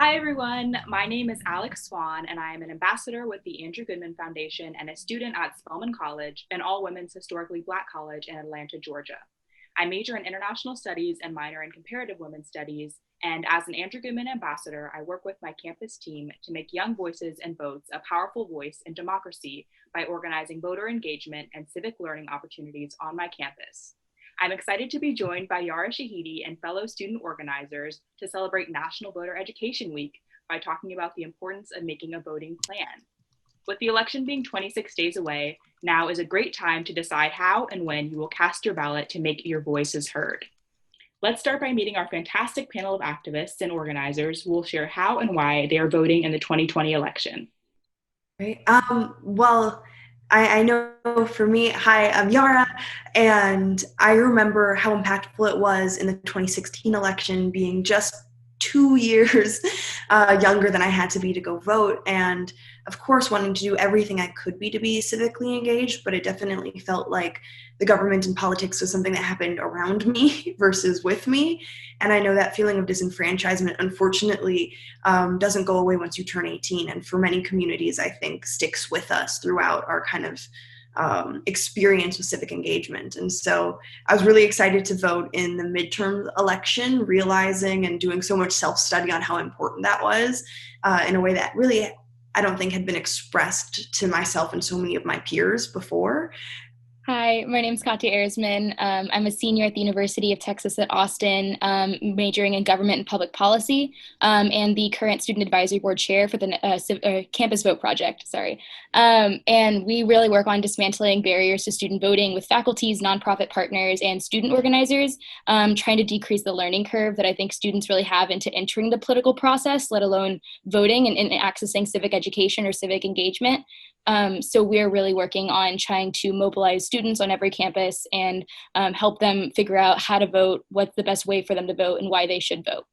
Hi, everyone. My name is Alex Swan, and I am an ambassador with the Andrew Goodman Foundation and a student at Spelman College, an all-women's historically Black college in Atlanta, Georgia. I major in international studies and minor in comparative women's studies, and as an Andrew Goodman ambassador, I work with my campus team to make young voices and votes a powerful voice in democracy by organizing voter engagement and civic learning opportunities on my campus. I'm excited to be joined by Yara Shahidi and fellow student organizers to celebrate National Voter Education Week by talking about the importance of making a voting plan. With the election being 26 days away, now is a great time to decide how and when you will cast your ballot to make your voices heard. Let's start by meeting our fantastic panel of activists and organizers who will share how and why they are voting in the 2020 election. Right. I know for me, hi, I'm Yara, and I remember how impactful it was in the 2016 election, being just 2 years younger than I had to be to go vote, and of course wanting to do everything I could be to be civically engaged, but it definitely felt like the government and politics was something that happened around me versus with me. And I know that feeling of disenfranchisement, unfortunately, doesn't go away once you turn 18. And for many communities, I think sticks with us throughout our kind of experience with civic engagement. And so I was really excited to vote in the midterm election, realizing and doing so much self-study on how important that was in a way that really I don't think had been expressed to myself and so many of my peers before. Hi, my name is Katya Erzman. I'm a senior at the University of Texas at Austin, majoring in government and public policy, and the current student advisory board chair for the campus vote project, and we really work on dismantling barriers to student voting with faculties, nonprofit partners, and student organizers, trying to decrease the learning curve that I think students really have into entering the political process, let alone voting and accessing civic education or civic engagement. So we're really working on trying to mobilize students on every campus and help them figure out how to vote, what's the best way for them to vote, and why they should vote.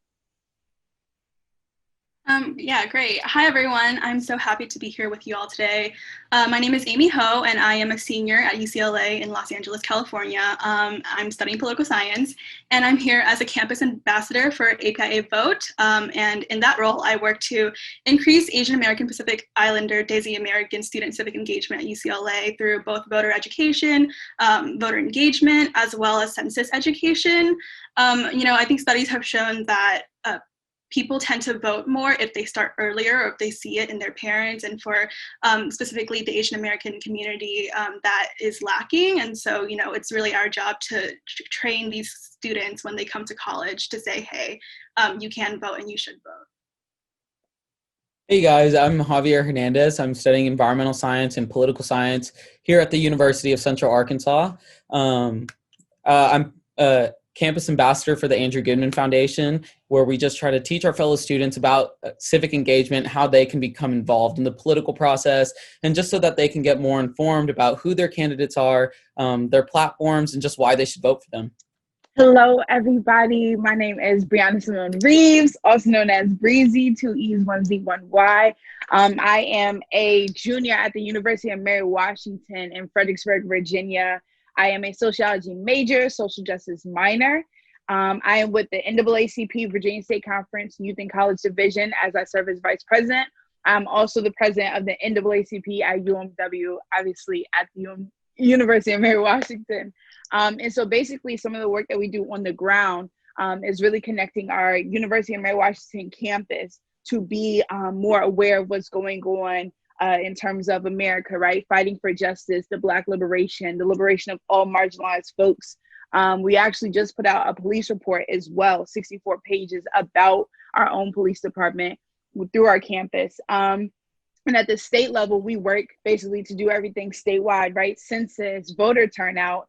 Yeah, great. Hi, everyone. I'm so happy to be here with you all today. My name is Amy Ho, and I am a senior at UCLA in Los Angeles, California. I'm studying political science, and I'm here as a campus ambassador for APIA Vote. And in that role, I work to increase Asian American Pacific Islander Desi American student civic engagement at UCLA through both voter education, voter engagement, as well as census education. I think studies have shown that people tend to vote more if they start earlier or if they see it in their parents, and for specifically the Asian American community, that is lacking. And so, it's really our job to train these students when they come to college to say, hey, you can vote and you should vote. Hey guys, I'm Javier Hernandez. I'm studying environmental science and political science here at the University of Central Arkansas. I'm a campus ambassador for the Andrew Goodman Foundation, where we just try to teach our fellow students about civic engagement, how they can become involved in the political process, and just so that they can get more informed about who their candidates are, their platforms, and just why they should vote for them. Hello, everybody. My name is Brianna Simone Reeves, also known as Breezy, 2E's, 1Z, 1Y. I am a junior at the University of Mary Washington in Fredericksburg, Virginia. I am a sociology major, social justice minor. I am with the NAACP Virginia State Conference Youth and College Division as I serve as vice president. I'm also the president of the NAACP at UMW, obviously at the University of Mary Washington. And so basically some of the work that we do on the ground is really connecting our University of Mary Washington campus to be more aware of what's going on in terms of America, right? Fighting for justice, the Black liberation, the liberation of all marginalized folks. We actually just put out a police report as well, 64 pages about our own police department through our campus. And at the state level, we work basically to do everything statewide, right? Census, voter turnout,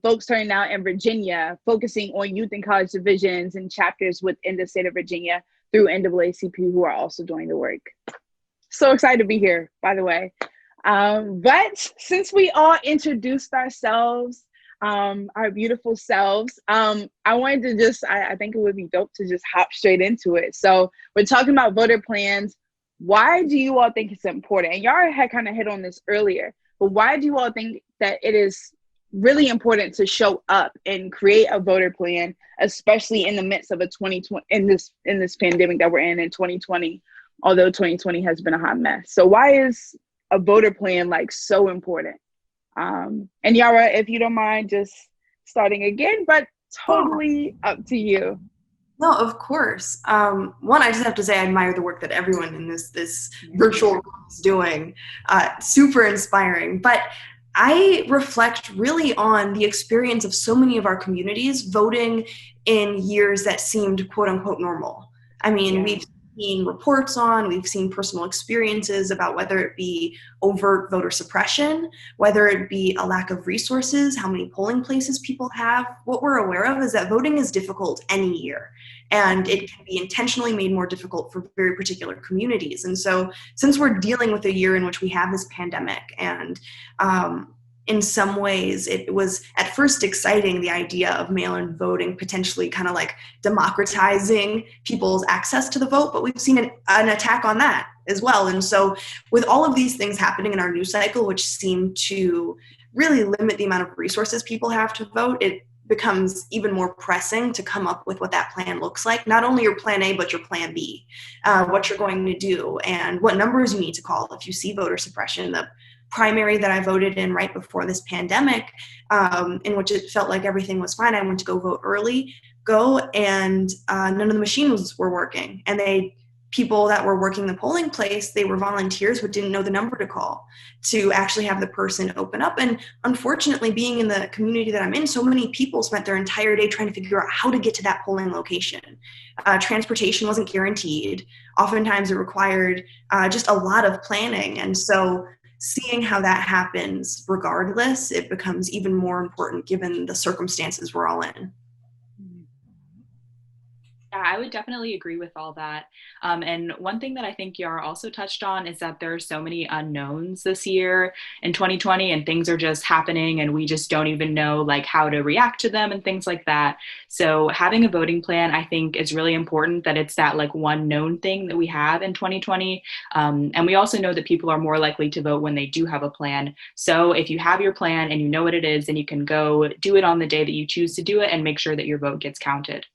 folks turning out in Virginia, focusing on youth and college divisions and chapters within the state of Virginia through NAACP, who are also doing the work. So excited to be here, by the way. But since we all introduced ourselves, our beautiful selves, I wanted to just, I think it would be dope to just hop straight into it. So we're talking about voter plans. Why do you all think it's important? And Yara had kind of hit on this earlier, but why do you all think that it is really important to show up and create a voter plan, especially in the midst of a 2020 in this pandemic that we're in 2020, although 2020 has been a hot mess. So why is a voter plan like so important? And Yara, if you don't mind just starting again, but totally up to you. No, of course. One, I just have to say I admire the work that everyone in this virtual room is doing. Super inspiring. But I reflect really on the experience of so many of our communities voting in years that seemed quote unquote normal. I mean, we've seen reports on, we've seen personal experiences about whether it be overt voter suppression, whether it be a lack of resources, how many polling places people have. What we're aware of is that voting is difficult any year, and it can be intentionally made more difficult for very particular communities. And so since we're dealing with a year in which we have this pandemic, and in some ways it was at first exciting, the idea of mail-in voting potentially kind of like democratizing people's access to the vote, but we've seen an attack on that as well. And so with all of these things happening in our news cycle, which seem to really limit the amount of resources people have to vote, it becomes even more pressing to come up with what that plan looks like. Not only your plan A, but your plan B, what you're going to do and what numbers you need to call if you see voter suppression. The primary that I voted in right before this pandemic, in which it felt like everything was fine, I went to go vote early, and none of the machines were working. And people that were working the polling place, they were volunteers but didn't know the number to call to actually have the person open up. And unfortunately, being in the community that I'm in, so many people spent their entire day trying to figure out how to get to that polling location. Transportation wasn't guaranteed. Oftentimes it required just a lot of planning. And so seeing how that happens regardless, it becomes even more important given the circumstances we're all in. Yeah, I would definitely agree with all that. And one thing that I think Yara also touched on is that there are so many unknowns this year in 2020, and things are just happening and we just don't even know like how to react to them and things like that. So having a voting plan, I think, is really important, that it's that like one known thing that we have in 2020. And we also know that people are more likely to vote when they do have a plan. So if you have your plan and you know what it is, then you can go do it on the day that you choose to do it and make sure that your vote gets counted.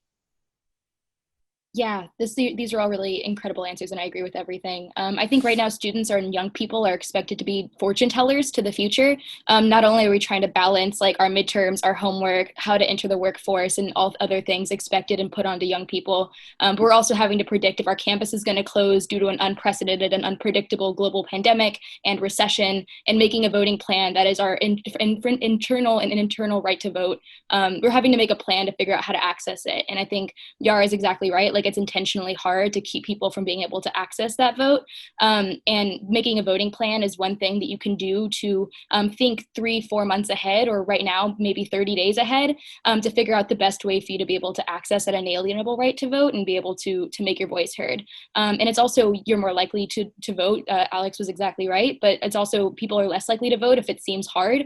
Yeah, these are all really incredible answers, and I agree with everything. I think right now students and young people are expected to be fortune tellers to the future. Not only are we trying to balance like our midterms, our homework, how to enter the workforce, and all other things expected and put onto young people, but we're also having to predict if our campus is going to close due to an unprecedented and unpredictable global pandemic and recession, and making a voting plan that is our internal right to vote. We're having to make a plan to figure out how to access it. And I think Yara is exactly right. Like, it's intentionally hard to keep people from being able to access that vote. And making a voting plan is one thing that you can do to think 3-4 months ahead, or right now, maybe 30 days ahead, to figure out the best way for you to be able to access that inalienable right to vote and be able to make your voice heard. And it's also, you're more likely to vote. Alex was exactly right, but it's also, people are less likely to vote if it seems hard.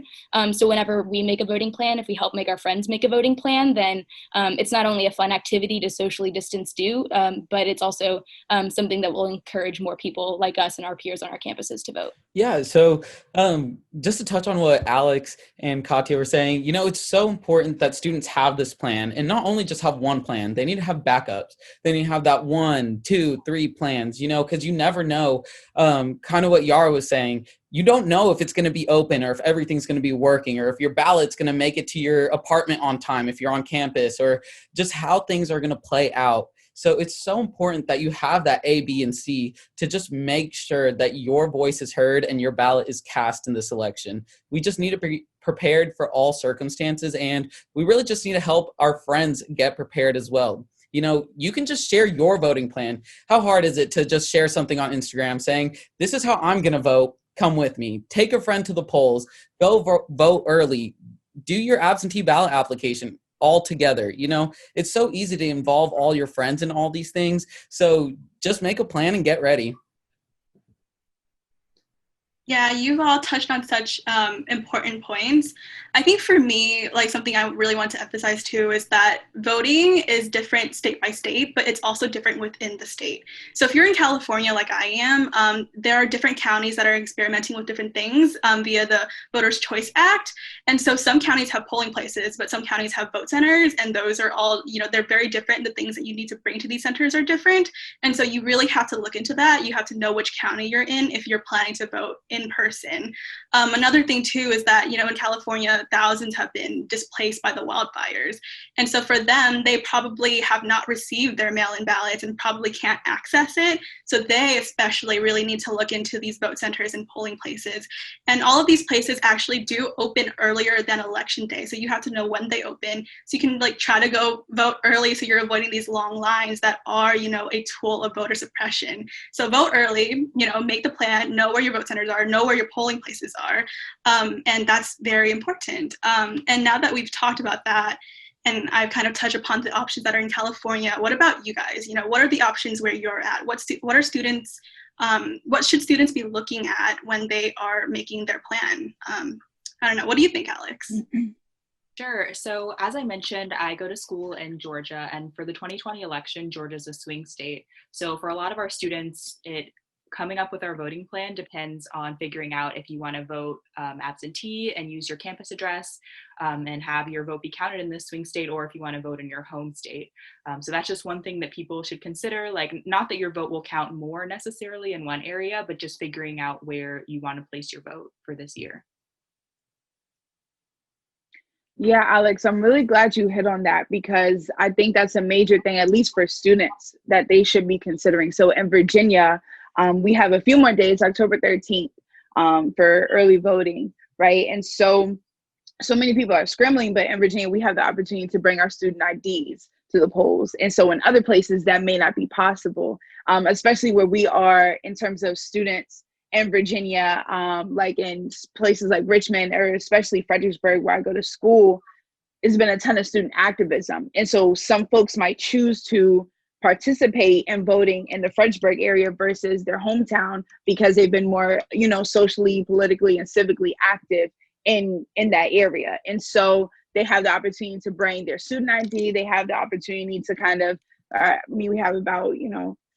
So whenever we make a voting plan, if we help make our friends make a voting plan, then it's not only a fun activity to socially distance do, but it's also something that will encourage more people like us and our peers on our campuses to vote. Yeah, so just to touch on what Alex and Katya were saying, it's so important that students have this plan, and not only just have one plan, they need to have backups. They need to have that 1, 2, 3 plans, because you never know, kind of what Yara was saying. You don't know if it's going to be open, or if everything's going to be working, or if your ballot's going to make it to your apartment on time if you're on campus, or just how things are going to play out. So it's so important that you have that A, B, and C to just make sure that your voice is heard and your ballot is cast in this election. We just need to be prepared for all circumstances, and we really just need to help our friends get prepared as well. You can just share your voting plan. How hard is it to just share something on Instagram saying, this is how I'm going to vote, come with me. Take a friend to the polls, go vote early, do your absentee ballot application all together. It's so easy to involve all your friends in all these things. So just make a plan and get ready. Yeah, you've all touched on such important points. I think for me, like something I really want to emphasize too is that voting is different state by state, but it's also different within the state. So if you're in California, like I am, there are different counties that are experimenting with different things via the Voters' Choice Act. And so some counties have polling places, but some counties have vote centers, and those are all, they're very different. The things that you need to bring to these centers are different. And so you really have to look into that. You have to know which county you're in if you're planning to vote in person. Another thing too is that, in California, thousands have been displaced by the wildfires. And so for them, they probably have not received their mail-in ballots and probably can't access it. So they especially really need to look into these vote centers and polling places. And all of these places actually do open earlier than election day. So you have to know when they open. So you can try to go vote early so you're avoiding these long lines that are, a tool of voter suppression. So vote early, make the plan, know where your vote centers are, know where your polling places are. And that's very important. And now that we've talked about that, and I've kind of touched upon the options that are in California, what about you guys? What are the options where you're at? What should students be looking at when they are making their plan? I don't know. What do you think, Alex? Sure. So as I mentioned, I go to school in Georgia, and for the 2020 election, Georgia's a swing state. So for a lot of our students, coming up with our voting plan depends on figuring out if you want to vote absentee and use your campus address and have your vote be counted in this swing state, or if you want to vote in your home state. So that's just one thing that people should consider, not that your vote will count more necessarily in one area, but just figuring out where you want to place your vote for this year. Yeah, Alex, I'm really glad you hit on that, because I think that's a major thing, at least for students, that they should be considering. So in Virginia, we have a few more days, October 13th, for early voting, right? And so many people are scrambling, but in Virginia, we have the opportunity to bring our student IDs to the polls. And so in other places, that may not be possible, especially where we are in terms of students in Virginia, like in places like Richmond, or especially Fredericksburg, where I go to school. There's been a ton of student activism. And so some folks might choose to participate in voting in the Fredericksburg area versus their hometown because they've been more, socially, politically, and civically active in that area. And so they have the opportunity to bring their student ID. They have the opportunity to kind of, we have about,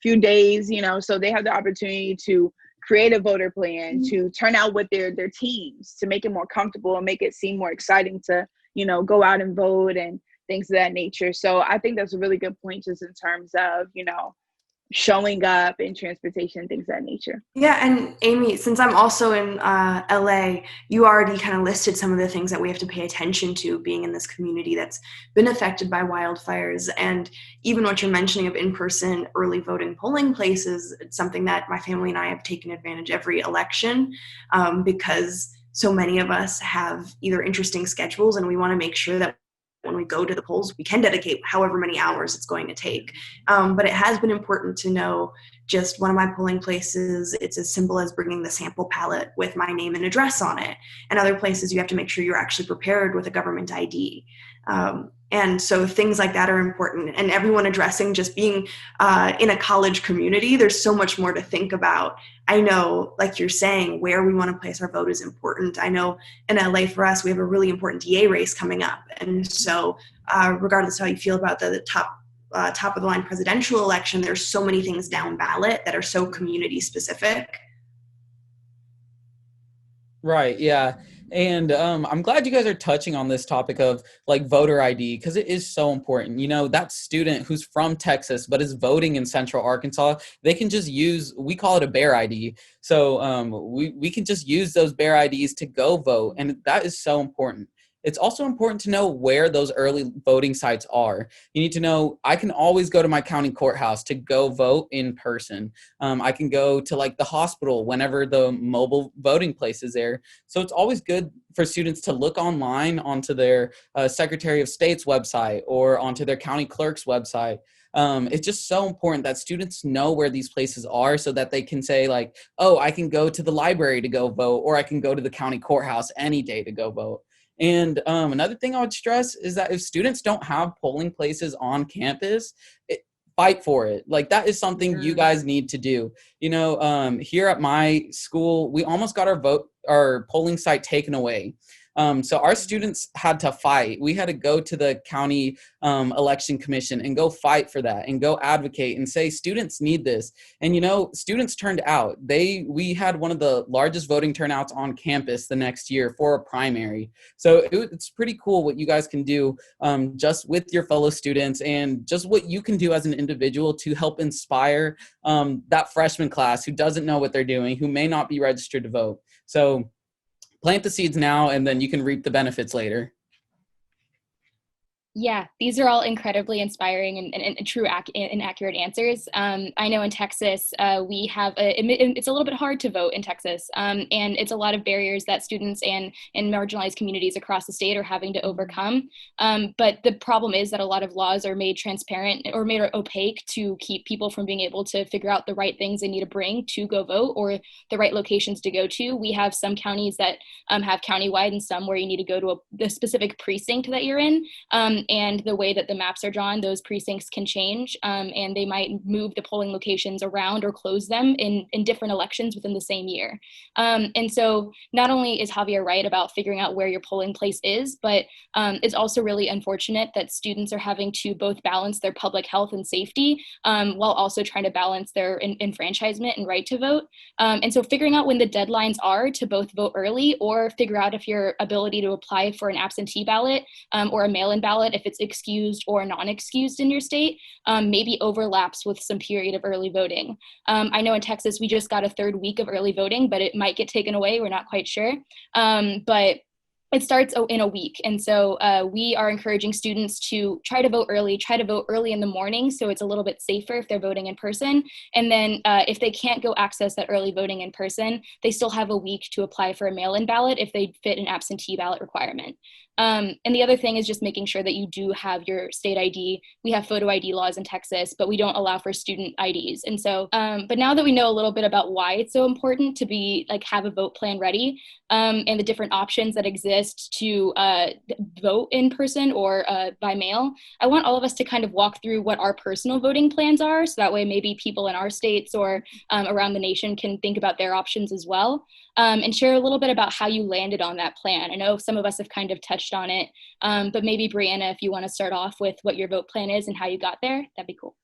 few days, so they have the opportunity to create a voter plan, to turn out with their teams, to make it more comfortable and make it seem more exciting to, go out and vote and things of that nature. So I think that's a really good point, just in terms of, showing up and transportation and things of that nature. Yeah, and Amy, since I'm also in LA, you already kind of listed some of the things that we have to pay attention to being in this community that's been affected by wildfires. And even what you're mentioning of in-person early voting polling places, it's something that my family and I have taken advantage every election because so many of us have either interesting schedules, and we want to make sure that when we go to the polls, we can dedicate however many hours it's going to take. But it has been important to know, just one of my polling places, it's as simple as bringing the sample ballot with my name and address on it. And other places, you have to make sure you're actually prepared with a government ID. And so things like that are important. And everyone addressing just being in a college community, there's so much more to think about. I know, like you're saying, where we want to place our vote is important. I know in LA for us, we have a really important DA race coming up. And so regardless of how you feel about the top of the line presidential election, there's so many things down ballot that are so community specific. Right. Yeah. And I'm glad you guys are touching on this topic of voter ID, because it is so important. That student who's from Texas but is voting in Central Arkansas, they can just use, we call it a bear ID. So we can just use those bear IDs to go vote. And that is so important. It's also important to know where those early voting sites are. You need to know, I can always go to my county courthouse to go vote in person. I can go to the hospital whenever the mobile voting place is there. So it's always good for students to look online onto their Secretary of State's website or onto their county clerk's website. It's just so important that students know where these places are so that they can say oh, I can go to the library to go vote, or I can go to the county courthouse any day to go vote. And another thing I would stress is that if students don't have polling places on campus, fight for it. That is something you guys need to do. Here at my school, we almost got our polling site taken away. So our students had to fight. We had to go to the county election commission and go fight for that and go advocate and say students need this. And, you know, students turned out. We had one of the largest voting turnouts on campus the next year for a primary. So it's pretty cool what you guys can do just with your fellow students and just what you can do as an individual to help inspire that freshman class who doesn't know what they're doing, who may not be registered to vote. So plant the seeds now, and then you can reap the benefits later. Yeah, these are all incredibly inspiring and true and accurate answers. I know in Texas, we have, it's a little bit hard to vote in Texas, and it's a lot of barriers that students and marginalized communities across the state are having to overcome. But the problem is that a lot of laws are made transparent or made opaque to keep people from being able to figure out the right things they need to bring to go vote or the right locations to go to. We have some counties that have countywide and some where you need to go to the specific precinct that you're in. And the way that the maps are drawn, those precincts can change, and they might move the polling locations around or close them in different elections within the same year. And so not only is Javier right about figuring out where your polling place is, but it's also really unfortunate that students are having to both balance their public health and safety while also trying to balance their enfranchisement and right to vote. And so figuring out when the deadlines are to both vote early or figure out if your ability to apply for an absentee ballot or a mail-in ballot, if it's excused or non-excused in your state, maybe overlaps with some period of early voting. I know in Texas, we just got a third week of early voting, but it might get taken away. We're not quite sure. But it starts in a week. And so we are encouraging students to try to vote early in the morning. So it's a little bit safer if they're voting in person. And then if they can't go access that early voting in person, they still have a week to apply for a mail-in ballot if they fit an absentee ballot requirement. And the other thing is just making sure that you do have your state ID. We have photo ID laws in Texas, but we don't allow for student IDs. And so, but now that we know a little bit about why it's so important to have a vote plan ready, and the different options that exist to vote in person or by mail, I want all of us to kind of walk through what our personal voting plans are. So that way maybe people in our states or around the nation can think about their options as well. And share a little bit about how you landed on that plan. I know some of us have kind of touched on it, but maybe Brianna, if you want to start off with what your vote plan is and how you got there, that'd be cool.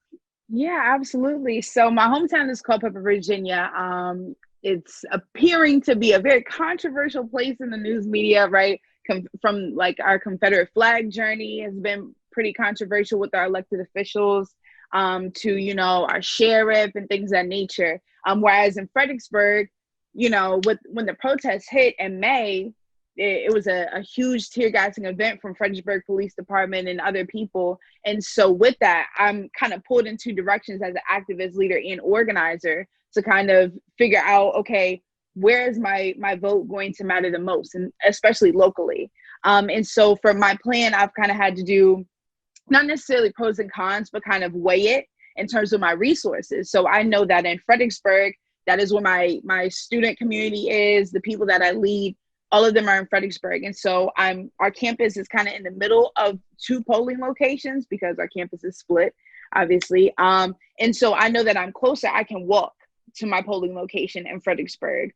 Yeah, absolutely. So my hometown is Culpeper, Virginia. It's appearing to be a very controversial place in the news media, right? From like our Confederate flag journey has been pretty controversial with our elected officials, to, you know, our sheriff and things of that nature. Whereas in Fredericksburg, you know, when the protests hit in May, it was a huge tear gassing event from Fredericksburg Police Department and other people. And so with that, I'm kind of pulled in two directions as an activist, leader, and organizer to kind of figure out, okay, where is my vote going to matter the most, and especially locally. And so for my plan, I've kind of had to do not necessarily pros and cons, but kind of weigh it in terms of my resources. So I know that in Fredericksburg, that is where my student community is, the people that I lead, all of them are in Fredericksburg. And so our campus is kind of in the middle of two polling locations because our campus is split, obviously. And so I know that I'm closer, I can walk to my polling location in Fredericksburg.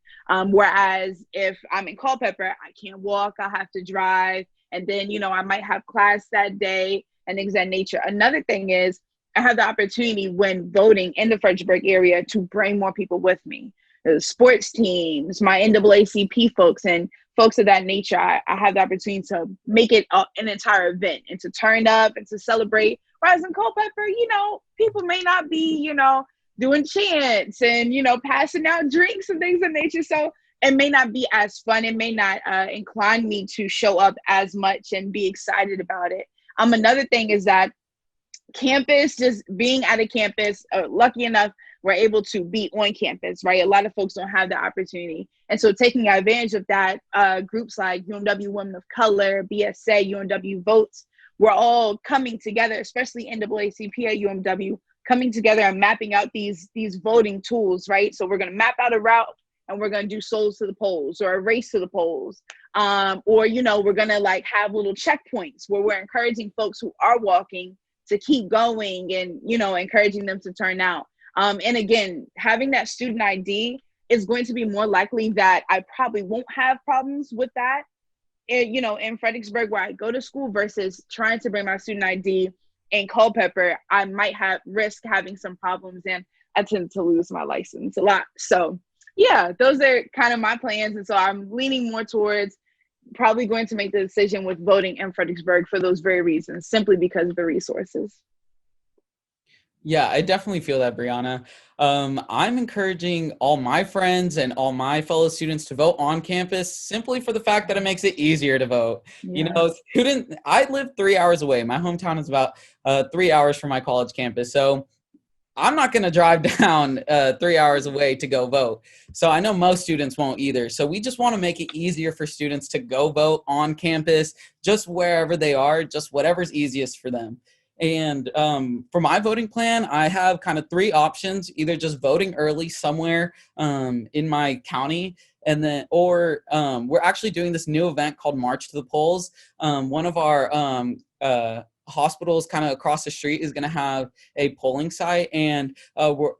Whereas if I'm in Culpeper, I can't walk, I'll have to drive. And then, you know, I might have class that day and things of that nature. Another thing is, I have the opportunity when voting in the Fredericksburg area to bring more people with me. The sports teams, my NAACP folks, and folks of that nature. I have the opportunity to make it an entire event and to turn up and to celebrate. Whereas in Culpeper, you know, people may not be, you know, doing chants and, you know, passing out drinks and things of nature. So it may not be as fun. It may not incline me to show up as much and be excited about it. Another thing is that campus, just being at a campus, lucky enough, we're able to be on campus, right? A lot of folks don't have the opportunity. And so taking advantage of that, groups like UMW Women of Color, BSA, UMW Votes, we're all coming together, especially NAACP at UMW, coming together and mapping out these voting tools, right? So we're going to map out a route and we're going to do souls to the polls or a race to the polls. Or, you know, we're going to like have little checkpoints where we're encouraging folks who are walking to keep going and, you know, encouraging them to turn out. And again, having that student ID is going to be more likely that I probably won't have problems with that in Fredericksburg where I go to school versus trying to bring my student ID in Culpeper, I might have risk having some problems, and I tend to lose my license a lot. So yeah, those are kind of my plans. And so I'm leaning more towards probably going to make the decision with voting in Fredericksburg for those very reasons, simply because of the resources. Yeah, I definitely feel that, Brianna. I'm encouraging all my friends and all my fellow students to vote on campus simply for the fact that it makes it easier to vote. Yeah. I live 3 hours away. My hometown is about 3 hours from my college campus. So I'm not going to drive down 3 hours away to go vote. So I know most students won't either. So we just want to make it easier for students to go vote on campus, just wherever they are, just whatever's easiest for them. And for my voting plan, I have kind of three options: either just voting early somewhere in my county, and then, or we're actually doing this new event called March to the Polls. One of our hospitals kind of across the street is going to have a polling site, and we're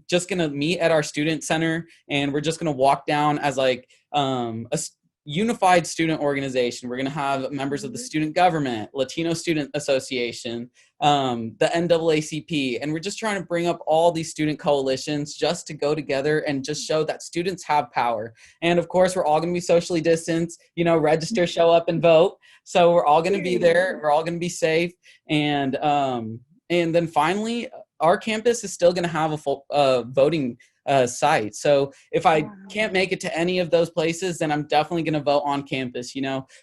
just going to meet at our student center, and we're just going to walk down as like a unified student organization. We're going to have members of the student government, Latino Student Association, the NAACP, and we're just trying to bring up all these student coalitions just to go together and just show that students have power. And of course, we're all going to be socially distanced, register, show up, and vote. So we're all going to be there. We're all going to be safe. And then finally, our campus is still going to have a full voting site. So if I can't make it to any of those places, then I'm definitely going to vote on campus.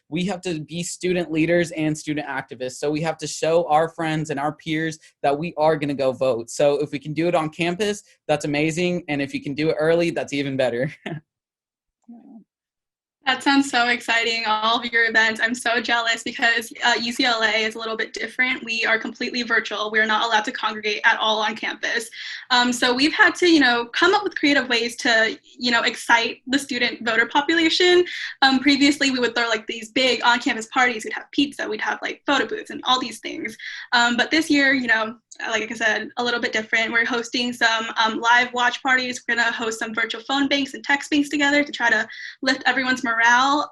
We have to be student leaders and student activists. So we have to show our friends and our peers that we are going to go vote. So if we can do it on campus, that's amazing. And if you can do it early, that's even better. That sounds so exciting, all of your events. I'm so jealous because UCLA is a little bit different. We are completely virtual. We're not allowed to congregate at all on campus. So we've had to, come up with creative ways to, excite the student voter population. Previously, we would throw like these big on-campus parties. We'd have pizza, we'd have like photo booths and all these things. But this year, like I said, a little bit different. We're hosting some live watch parties. We're going to host some virtual phone banks and text banks together to try to lift everyone's morale.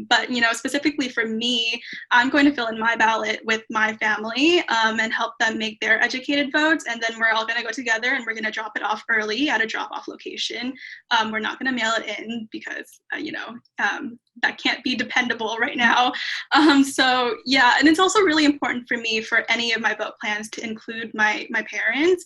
But, specifically for me, I'm going to fill in my ballot with my family and help them make their educated votes. And then we're all going to go together and we're going to drop it off early at a drop-off location. We're not going to mail it in because, that can't be dependable right now. So yeah, and it's also really important for me for any of my vote plans to include my parents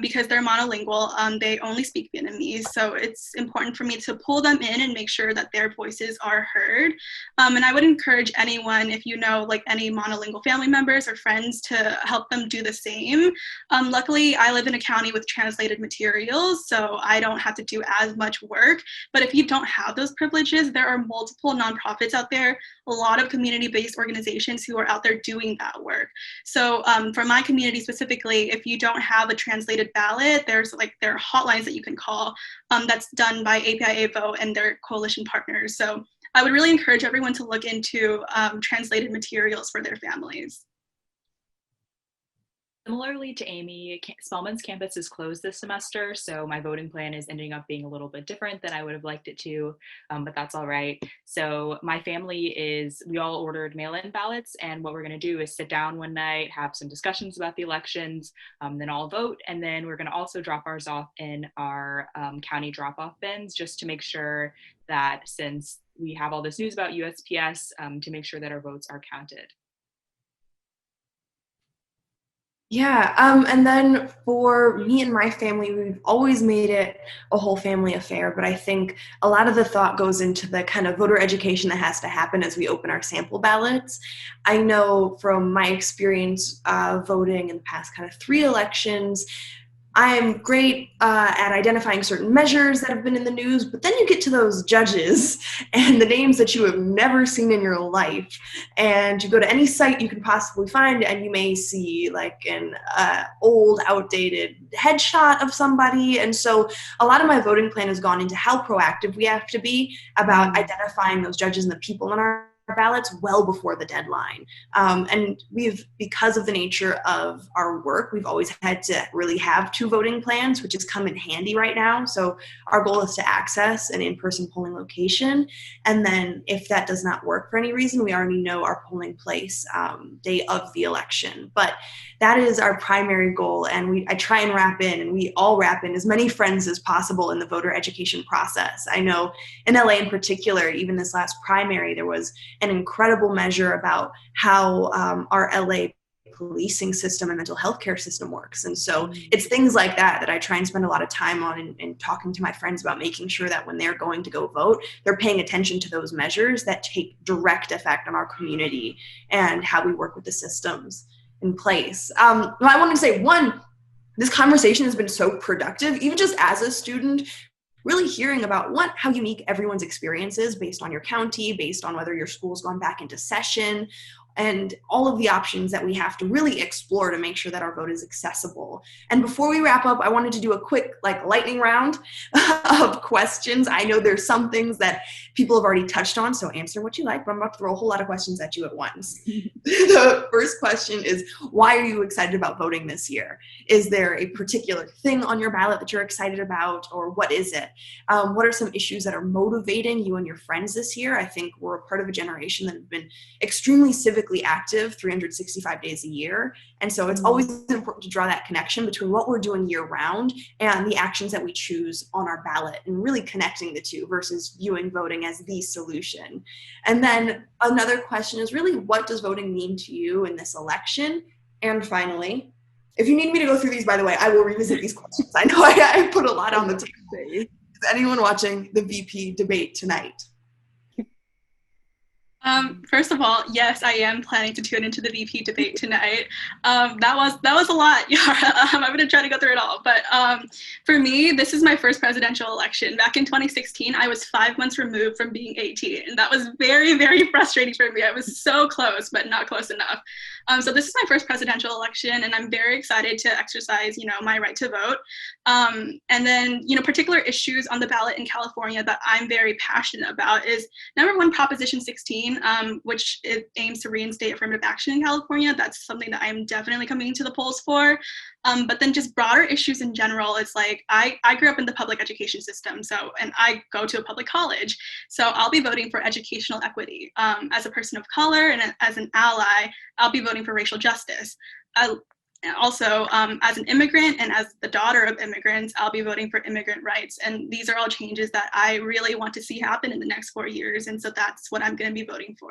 because they're monolingual. They only speak Vietnamese. So it's important for me to pull them in and make sure that their voices are heard. And I would encourage anyone, if you know like any monolingual family members or friends, to help them do the same. Luckily, I live in a county with translated materials, so I don't have to do as much work. But if you don't have those privileges, there are multiple nonprofits out there, a lot of community-based organizations who are out there doing that work. So for my community specifically, if you don't have a translated ballot, there are hotlines that you can call that's done by APIA Vote and their coalition partners. So I would really encourage everyone to look into translated materials for their families. Similarly to Amy, Spelman's campus is closed this semester, so my voting plan is ending up being a little bit different than I would have liked it to, but that's all right. So my family we all ordered mail-in ballots, and what we're going to do is sit down one night, have some discussions about the elections, then all vote, and then we're going to also drop ours off in our county drop-off bins just to make sure that since we have all this news about USPS, to make sure that our votes are counted. Yeah, and then for me and my family, we've always made it a whole family affair, but I think a lot of the thought goes into the kind of voter education that has to happen as we open our sample ballots. I know from my experience voting in the past kind of 3 elections, I'm great at identifying certain measures that have been in the news, but then you get to those judges and the names that you have never seen in your life, and you go to any site you can possibly find, and you may see like an old, outdated headshot of somebody. And so a lot of my voting plan has gone into how proactive we have to be about identifying those judges and the people in our ballots well before the deadline. And because of the nature of our work, we've always had to really have 2 voting plans, which has come in handy right now. So our goal is to access an in-person polling location. And then if that does not work for any reason, we already know our polling place day of the election. But that is our primary goal. And I try and wrap in, and we all wrap in as many friends as possible in the voter education process. I know in LA in particular, even this last primary, there was an incredible measure about how our LA policing system and mental health care system works. And so it's things like that I try and spend a lot of time on and talking to my friends about, making sure that when they're going to go vote, they're paying attention to those measures that take direct effect on our community and how we work with the systems in place. I wanted to say, one, this conversation has been so productive, even just as a student, really hearing about how unique everyone's experience is based on your county, based on whether your school's gone back into session, and all of the options that we have to really explore to make sure that our vote is accessible. And before we wrap up, I wanted to do a quick lightning round of questions. I know there's some things that people have already touched on, so answer what you like, but I'm about to throw a whole lot of questions at you at once. The first question is, why are you excited about voting this year? Is there a particular thing on your ballot that you're excited about, or what is it? What are some issues that are motivating you and your friends this year? I think we're a part of a generation that have been extremely civically active 365 days a year. And so it's always important to draw that connection between what we're doing year round and the actions that we choose on our ballot, and really connecting the two versus viewing voting as the solution. And then another question is really, what does voting mean to you in this election? And finally, if you need me to go through these, by the way, I will revisit these questions. I know I put a lot on the table. Is anyone watching the VP debate tonight? First of all, yes, I am planning to tune into the VP debate tonight. That was a lot, Yara. I'm going to try to go through it all. But for me, this is my first presidential election. Back in 2016, I was 5 months removed from being 18. And that was very, very frustrating for me. I was so close, but not close enough. So this is my first presidential election, and I'm very excited to exercise, my right to vote. And then, particular issues on the ballot in California that I'm very passionate about is, number one, Proposition 16. Which it aims to reinstate affirmative action in California. That's something that I'm definitely coming to the polls for. But then just broader issues in general, it's like I grew up in the public education system, and I go to a public college. So I'll be voting for educational equity. As a person of color and as an ally, I'll be voting for racial justice. Also, as an immigrant and as the daughter of immigrants, I'll be voting for immigrant rights. And these are all changes that I really want to see happen in the next 4 years. And so that's what I'm going to be voting for.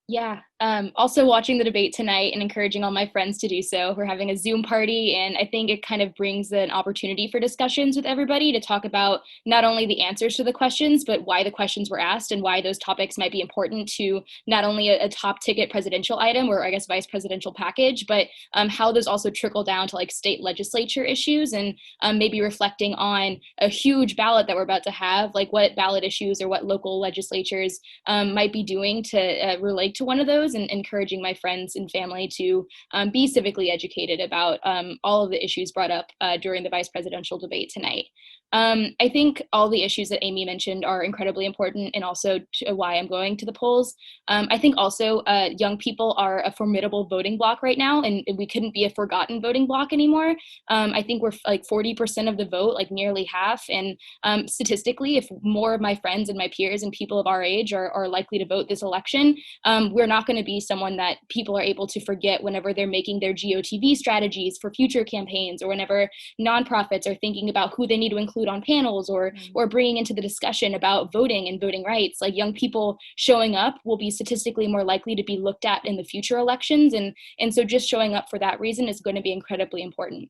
Yeah, also watching the debate tonight and encouraging all my friends to do so. We're having a Zoom party, and I think it kind of brings an opportunity for discussions with everybody to talk about not only the answers to the questions, but why the questions were asked and why those topics might be important to not only a top ticket presidential item, or I guess vice presidential package, but how those also trickle down to state legislature issues, and maybe reflecting on a huge ballot that we're about to have, what ballot issues or what local legislatures might be doing to relate to one of those, and encouraging my friends and family to be civically educated about all of the issues brought up during the vice presidential debate tonight. I think all the issues that Amy mentioned are incredibly important, and also why I'm going to the polls. I think also young people are a formidable voting bloc right now, and we couldn't be a forgotten voting bloc anymore. I think we're 40% of the vote, nearly half. And statistically, if more of my friends and my peers and people of our age are likely to vote this election, we're not going to be someone that people are able to forget whenever they're making their GOTV strategies for future campaigns, or whenever nonprofits are thinking about who they need to include on panels, or bringing into the discussion about voting and voting rights. Young people showing up will be statistically more likely to be looked at in the future elections, and so just showing up for that reason is going to be incredibly important.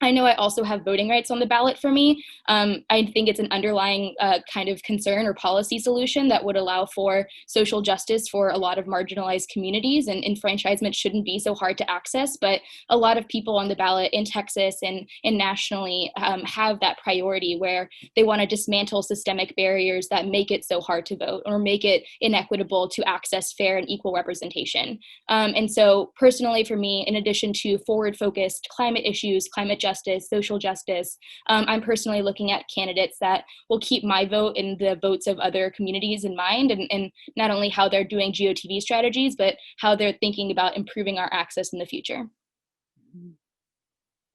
I know I also have voting rights on the ballot for me. I think it's an underlying kind of concern or policy solution that would allow for social justice for a lot of marginalized communities, and enfranchisement shouldn't be so hard to access. But a lot of people on the ballot in Texas and nationally have that priority, where they want to dismantle systemic barriers that make it so hard to vote, or make it inequitable to access fair and equal representation. And so personally for me, in addition to forward-focused climate issues, climate justice, social justice. I'm personally looking at candidates that will keep my vote and the votes of other communities in mind, and not only how they're doing GOTV strategies, but how they're thinking about improving our access in the future.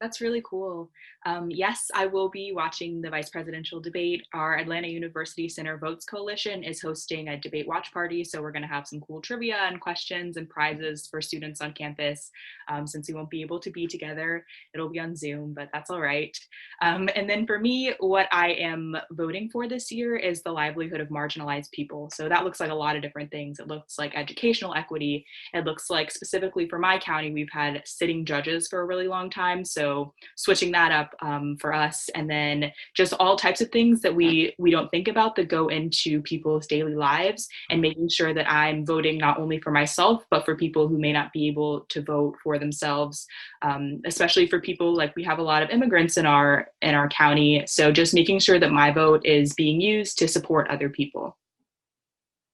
That's really cool. Yes, I will be watching the vice presidential debate. Our Atlanta University Center Votes Coalition is hosting a debate watch party, so we're going to have some cool trivia and questions and prizes for students on campus. Since we won't be able to be together, it'll be on Zoom, but that's all right. And then for me, what I am voting for this year is the livelihood of marginalized people. So that looks like a lot of different things. It looks like educational equity. It looks like, specifically for my county, we've had sitting judges for a really long time. So switching that up for us, and then just all types of things that we don't think about that go into people's daily lives, and making sure that I'm voting not only for myself, but for people who may not be able to vote for themselves, especially for people, like we have a lot of immigrants in our county. So just making sure that my vote is being used to support other people.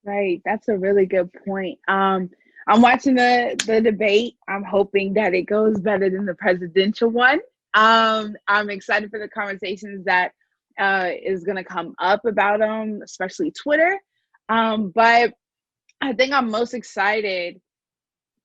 Right, that's a really good point. I'm watching the debate. I'm hoping that it goes better than the presidential one. I'm excited for the conversations that is going to come up about them, especially Twitter. But I think I'm most excited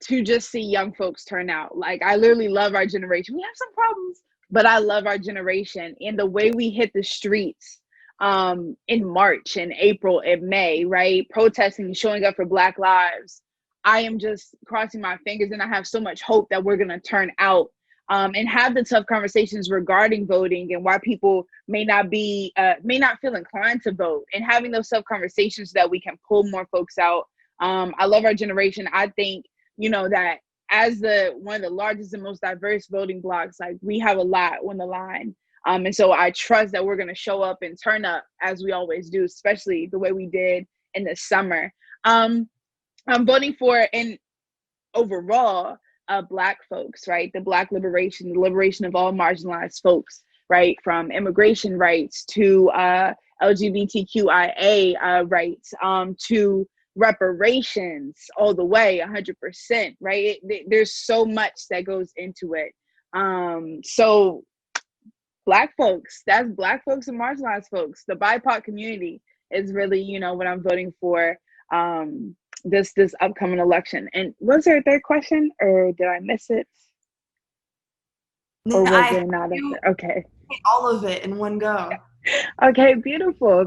to just see young folks turn out. Like, I literally love our generation. We have some problems, but I love our generation and the way we hit the streets in March and April and May, right? Protesting, showing up for Black lives. I am just crossing my fingers, and I have so much hope that we're going to turn out and have the tough conversations regarding voting and why people may not feel inclined to vote, and having those tough conversations so that we can pull more folks out. I love our generation. I think, that as one of the largest and most diverse voting blocks, like, we have a lot on the line. And so I trust that we're going to show up and turn up as we always do, especially the way we did in the summer. I'm voting for, and overall, Black folks, right? The Black liberation, the liberation of all marginalized folks, right? From immigration rights to LGBTQIA rights, to reparations, all the way, 100%, right? There's so much that goes into it. So Black folks, that's Black folks and marginalized folks. The BIPOC community is really, what I'm voting for. This upcoming election. And was there a third question, or did I miss it? Or was there not a third? Okay. All of it in one go. Okay, beautiful.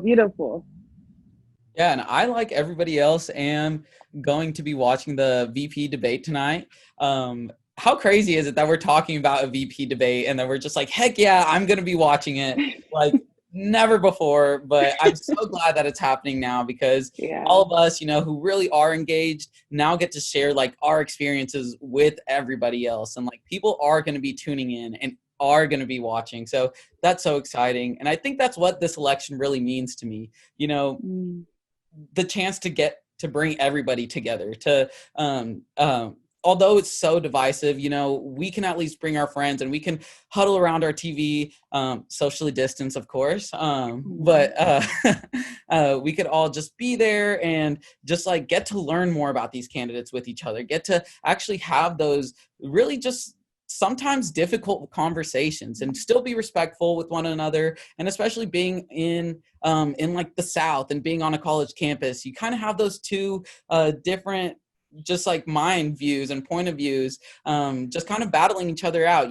Yeah, and I, like everybody else, am going to be watching the VP debate tonight. How crazy is it that we're talking about a VP debate and then we're just like, heck yeah, I'm going to be watching it. Like, never before, but I'm so glad that it's happening now, because all of us, who really are engaged now get to share like our experiences with everybody else. And like, people are going to be tuning in and are going to be watching. So that's so exciting. And I think that's what this election really means to me. The chance to get to bring everybody together, to although it's so divisive, we can at least bring our friends and we can huddle around our TV, socially distance, of course. But we could all just be there and just like get to learn more about these candidates with each other, get to actually have those really just sometimes difficult conversations and still be respectful with one another. And especially being in like the South and being on a college campus, you kind of have those two different just like mind views and point of views, just kind of battling each other out.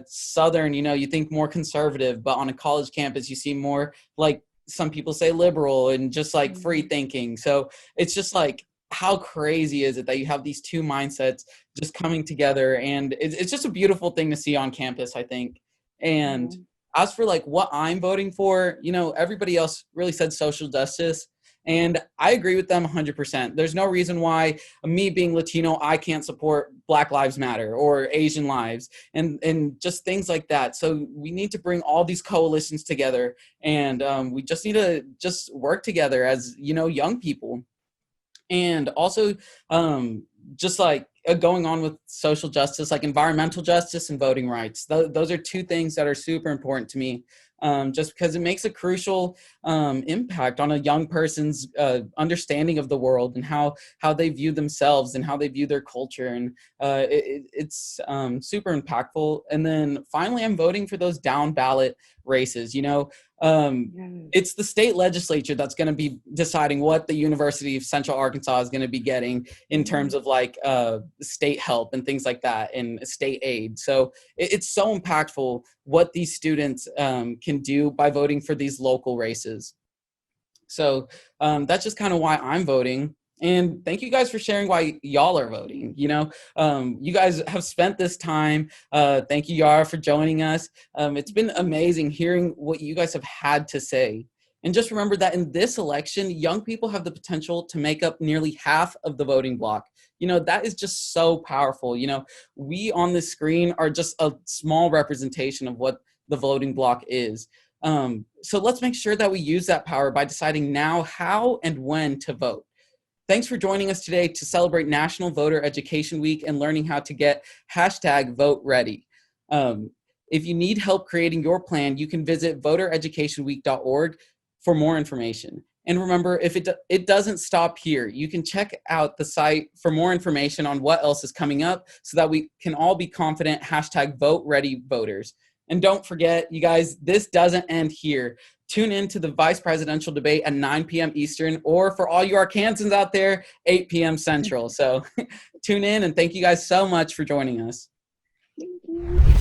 Southern, you think more conservative, but on a college campus, you see more like some people say liberal and just like free thinking. So it's just like, how crazy is it that you have these two mindsets just coming together? And it's just a beautiful thing to see on campus, I think. And as for like what I'm voting for, everybody else really said social justice. And I agree with them 100%. There's no reason why me being Latino, I can't support Black Lives Matter or Asian lives and just things like that. So we need to bring all these coalitions together, and we just need to just work together as, young people. And also just like going on with social justice, like environmental justice and voting rights. Those are two things that are super important to me. just because it makes a crucial impact on a young person's understanding of the world and how they view themselves and how they view their culture. And it's super impactful. And then finally, I'm voting for those down ballot races. It's the state legislature that's going to be deciding what the University of Central Arkansas is going to be getting in terms of like state help and things like that and state aid. So it's so impactful what these students can do by voting for these local races. So that's just kind of why I'm voting. And thank you guys for sharing why y'all are voting. You guys have spent this time. Thank you, Yara, for joining us. It's been amazing hearing what you guys have had to say. And just remember that in this election, young people have the potential to make up nearly half of the voting block. That is just so powerful. We on the screen are just a small representation of what the voting block is. So let's make sure that we use that power by deciding now how and when to vote. Thanks for joining us today to celebrate National Voter Education Week and learning how to get #VoteReady. If you need help creating your plan, you can visit votereducationweek.org for more information. And remember, if it doesn't stop here, you can check out the site for more information on what else is coming up so that we can all be confident #VoteReadyVoters. And don't forget, you guys, this doesn't end here. Tune in to the vice presidential debate at 9 p.m. Eastern, or for all you Arkansans out there, 8 p.m. Central. So tune in, and thank you guys so much for joining us. Thank you.